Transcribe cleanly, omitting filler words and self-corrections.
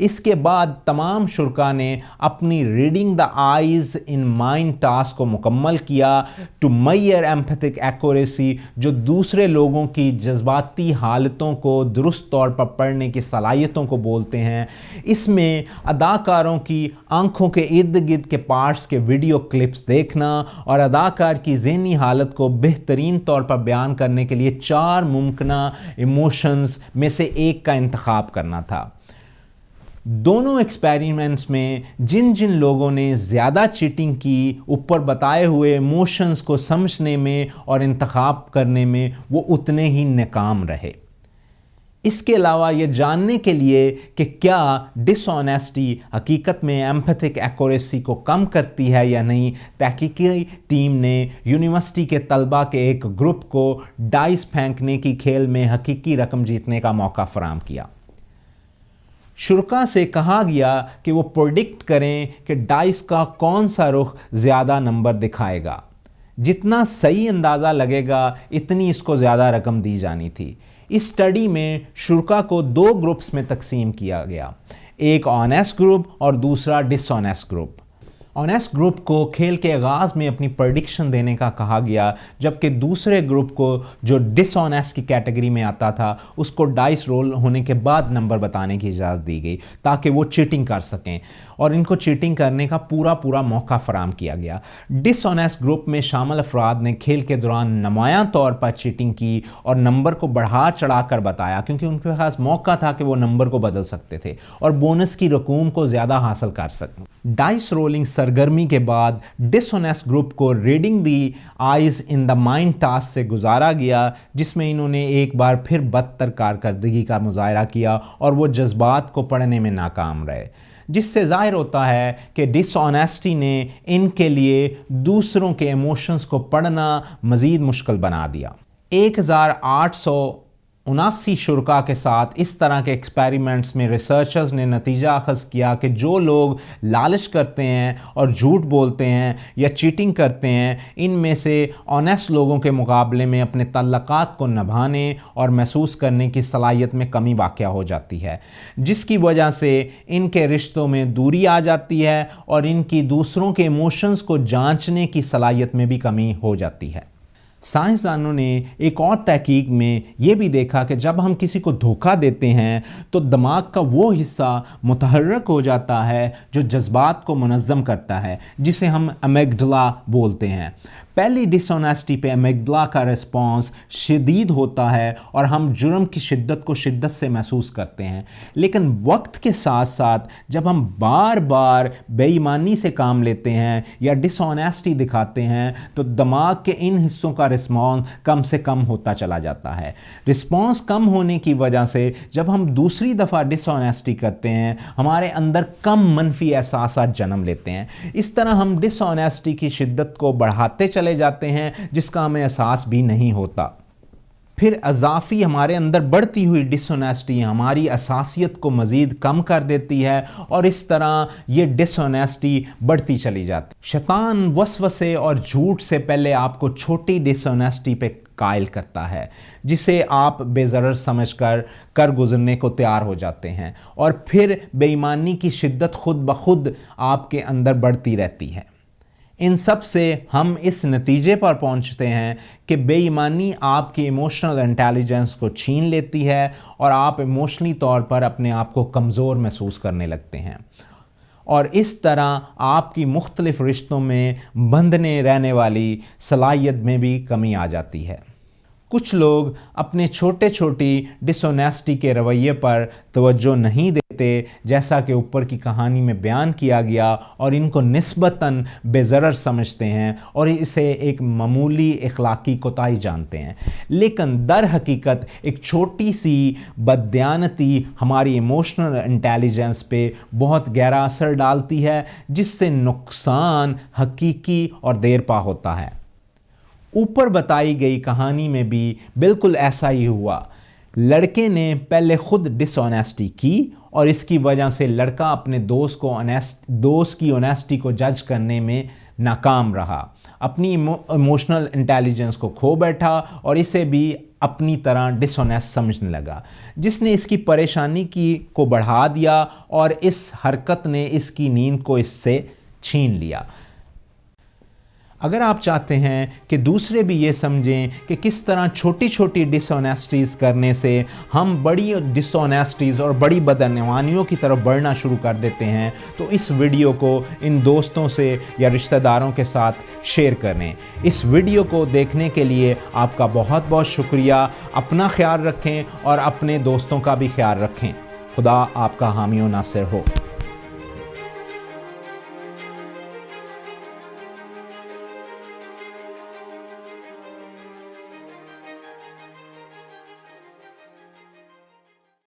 اس کے بعد تمام شرکا نے اپنی reading the eyes in mind task کو مکمل کیا ٹو میئر ایمپیتھک ایکوریسی، جو دوسرے لوگوں کی جذباتی حالتوں کو درست طور پر پڑھنے کی صلاحیتوں کو بولتے ہیں۔ اس میں اداکاروں کی آنکھوں کے ارد گرد کے پارٹس کے ویڈیو کلپس دیکھنا اور اداکار کی ذہنی حالت کو بہترین طور پر بیان کرنے کے لیے 4 ممکنہ ایموشنز میں سے ایک کا انتخاب کرنا تھا۔ دونوں ایکسپیریمنٹس میں جن جن لوگوں نے زیادہ چیٹنگ کی، اوپر بتائے ہوئے ایموشنز کو سمجھنے میں اور انتخاب کرنے میں وہ اتنے ہی ناکام رہے۔ اس کے علاوہ یہ جاننے کے لیے کہ کیا ڈس آنیسٹی حقیقت میں ایمپیتھک ایکوریسی کو کم کرتی ہے یا نہیں، تحقیقی ٹیم نے یونیورسٹی کے طلباء کے ایک گروپ کو ڈائس پھینکنے کی کھیل میں حقیقی رقم جیتنے کا موقع فراہم کیا۔ شرکا سے کہا گیا کہ وہ پروڈکٹ کریں کہ ڈائس کا کون سا رخ زیادہ نمبر دکھائے گا۔ جتنا صحیح اندازہ لگے گا اتنی اس کو زیادہ رقم دی جانی تھی۔ اس سٹڈی میں شرکا کو 2 گروپس میں تقسیم کیا گیا، ایک آنیسٹ گروپ اور دوسرا ڈس آنیسٹ گروپ۔ آنیسٹ گروپ کو کھیل کے آغاز میں اپنی پریڈکشن دینے کا کہا گیا، جبکہ دوسرے گروپ کو جو ڈس آنیسٹ کی کیٹیگری میں آتا تھا اس کو ڈائس رول ہونے کے بعد نمبر بتانے کی اجازت دی گئی تاکہ وہ چیٹنگ کر سکیں، اور ان کو چیٹنگ کرنے کا پورا موقع فراہم کیا گیا۔ ڈس آنیسٹ گروپ میں شامل افراد نے کھیل کے دوران نمایاں طور پر چیٹنگ کی اور نمبر کو بڑھا چڑھا کر بتایا، کیونکہ ان کے پاس موقع تھا کہ وہ نمبر کو بدل سکتے تھے اور بونس کی رقوم کو زیادہ حاصل کر سکیں۔ ڈائس رولنگ سرگرمی کے بعد ڈس آنیسٹ گروپ کو reading the eyes in the mind task سے گزارا گیا، جس میں انہوں نے ایک بار پھر بدتر کارکردگی کا مظاہرہ کیا اور وہ جذبات کو پڑھنے میں ناکام رہے، جس سے ظاہر ہوتا ہے کہ ڈس آنیسٹی نے ان کے لیے دوسروں کے ایموشنز کو پڑھنا مزید مشکل بنا دیا۔ 1879 شرکا کے ساتھ اس طرح کے ایکسپیریمنٹس میں ریسرچرز نے نتیجہ اخذ کیا کہ جو لوگ لالچ کرتے ہیں اور جھوٹ بولتے ہیں یا چیٹنگ کرتے ہیں، ان میں سے آنیسٹ لوگوں کے مقابلے میں اپنے تعلقات کو نبھانے اور محسوس کرنے کی صلاحیت میں کمی واقع ہو جاتی ہے، جس کی وجہ سے ان کے رشتوں میں دوری آ جاتی ہے اور ان کی دوسروں کے ایموشنز کو جانچنے کی صلاحیت میں بھی کمی ہو جاتی ہے۔ سائنسدانوں نے ایک اور تحقیق میں یہ بھی دیکھا کہ جب ہم کسی کو دھوکہ دیتے ہیں تو دماغ کا وہ حصہ متحرک ہو جاتا ہے جو جذبات کو منظم کرتا ہے، جسے ہم امیگڈلا بولتے ہیں۔ پہلی ڈس آنیسٹی پہ امیگڈلا کا رسپانس شدید ہوتا ہے اور ہم جرم کی شدت کو شدت سے محسوس کرتے ہیں، لیکن وقت کے ساتھ ساتھ جب ہم بار بار بے ایمانی سے کام لیتے ہیں یا ڈس آنیسٹی دکھاتے ہیں تو دماغ کے ان حصوں کا رسپانس کم سے کم ہوتا چلا جاتا ہے۔ رسپانس کم ہونے کی وجہ سے جب ہم دوسری دفعہ ڈس آنیسٹی کرتے ہیں ہمارے اندر کم منفی احساسات جنم لیتے ہیں۔ اس طرح ہم ڈس آنیسٹی کی شدت کو بڑھاتے چلے جاتے ہیں جس کا ہمیں احساس بھی نہیں ہوتا۔ پھر اضافی ہمارے اندر بڑھتی ہوئی ڈس آنیسٹی ہماری اساسیت کو مزید کم کر دیتی ہے اور اس طرح یہ ڈس آنیسٹی بڑھتی چلی جاتی۔ شیطان وسوسے اور جھوٹ سے پہلے آپ کو چھوٹی ڈس آنیسٹی پہ قائل کرتا ہے، جسے آپ بے ضرر سمجھ کر گزرنے کو تیار ہو جاتے ہیں، اور پھر بے ایمانی کی شدت خود بخود آپ کے اندر بڑھتی رہتی ہے۔ ان سب سے ہم اس نتیجے پر پہنچتے ہیں کہ بے ایمانی آپ کی ایموشنل انٹیلیجنس کو چھین لیتی ہے اور آپ ایموشنلی طور پر اپنے آپ کو کمزور محسوس کرنے لگتے ہیں، اور اس طرح آپ کی مختلف رشتوں میں بندھنے رہنے والی صلاحیت میں بھی کمی آ جاتی ہے۔ کچھ لوگ اپنے چھوٹی ڈس آنیسٹی کے رویے پر توجہ نہیں دیتے، جیسا کہ اوپر کی کہانی میں بیان کیا گیا، اور ان کو نسبتاً بے ضرر سمجھتے ہیں اور اسے ایک معمولی اخلاقی کوتاہی جانتے ہیں، لیکن در حقیقت ایک چھوٹی سی بددیانتی ہماری ایموشنل انٹیلیجنس پہ بہت گہرا اثر ڈالتی ہے، جس سے نقصان حقیقی اور دیر پا ہوتا ہے۔ اوپر بتائی گئی کہانی میں بھی بالکل ایسا ہی ہوا۔ لڑکے نے پہلے خود ڈس آنیسٹی کی اور اس کی وجہ سے لڑکا اپنے دوست کی آنیسٹی کو جج کرنے میں ناکام رہا، اپنی ایموشنل انٹیلیجنس کو کھو بیٹھا اور اسے بھی اپنی طرح ڈس آنیسٹ سمجھنے لگا، جس نے اس کی پریشانی کو بڑھا دیا اور اس حرکت نے اس کی نیند کو اس سے چھین لیا۔ اگر آپ چاہتے ہیں کہ دوسرے بھی یہ سمجھیں کہ کس طرح چھوٹی چھوٹی ڈس آنیسٹیز کرنے سے ہم بڑی ڈس آنیسٹیز اور بڑی بدعنوانیوں کی طرف بڑھنا شروع کر دیتے ہیں، تو اس ویڈیو کو ان دوستوں سے یا رشتہ داروں کے ساتھ شیئر کریں۔ اس ویڈیو کو دیکھنے کے لیے آپ کا بہت بہت شکریہ۔ اپنا خیال رکھیں اور اپنے دوستوں کا بھی خیال رکھیں۔ خدا آپ کا حامی و ناصر ہو۔